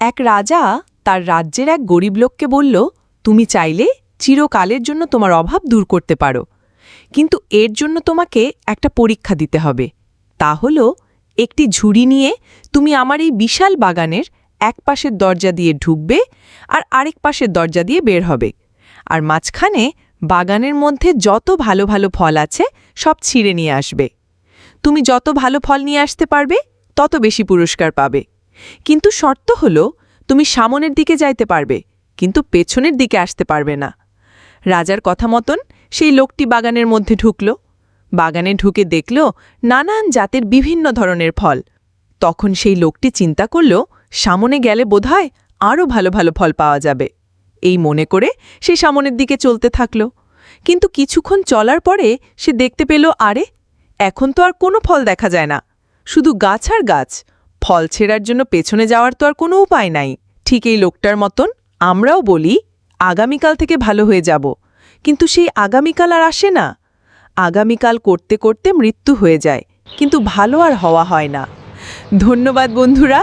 এক রাজা তার রাজ্যের এক গরিব লোককে বলল, তুমি চাইলে চিরকালের জন্য তোমার অভাব দূর করতে পারো, কিন্তু এর জন্য তোমাকে একটা পরীক্ষা দিতে হবে। তা হলো, একটি ঝুড়ি নিয়ে তুমি আমার এই বিশাল বাগানের এক পাশের দরজা দিয়ে ঢুকবে আর আরেক পাশের দরজা দিয়ে বের হবে, আর মাঝখানে বাগানের মধ্যে যত ভালো ভালো ফল আছে সব ছিঁড়ে নিয়ে আসবে। তুমি যত ভালো ফল নিয়ে আসতে পারবে তত বেশি পুরস্কার পাবে, কিন্তু শর্ত হলো তুমি সামনের দিকে যাইতে পারবে, কিন্তু পেছনের দিকে আসতে পারবে না। রাজার কথা মতন সেই লোকটি বাগানের মধ্যে ঢুকল। বাগানে ঢুকে দেখল নানান জাতের বিভিন্ন ধরনের ফল। তখন সেই লোকটি চিন্তা করল, সামনে গেলে বোধহয় আরও ভালো ভালো ফল পাওয়া যাবে। এই মনে করে সে সামনের দিকে চলতে থাকল। কিন্তু কিছুক্ষণ চলার পরে সে দেখতে পেল, আরে এখন তো আর কোনো ফল দেখা যায় না, শুধু গাছ আর গাছ। ফল ছেঁড়ার জন্য পেছনে যাওয়ার তো আর কোনো উপায় নাই। ঠিক এই লোকটার মতন আমরাও বলি, আগামীকাল থেকে ভালো হয়ে যাব, কিন্তু সেই আগামীকাল আর আসে না। আগামীকাল করতে করতে মৃত্যু হয়ে যায়, কিন্তু ভালো আর হওয়া হয় না। ধন্যবাদ বন্ধুরা।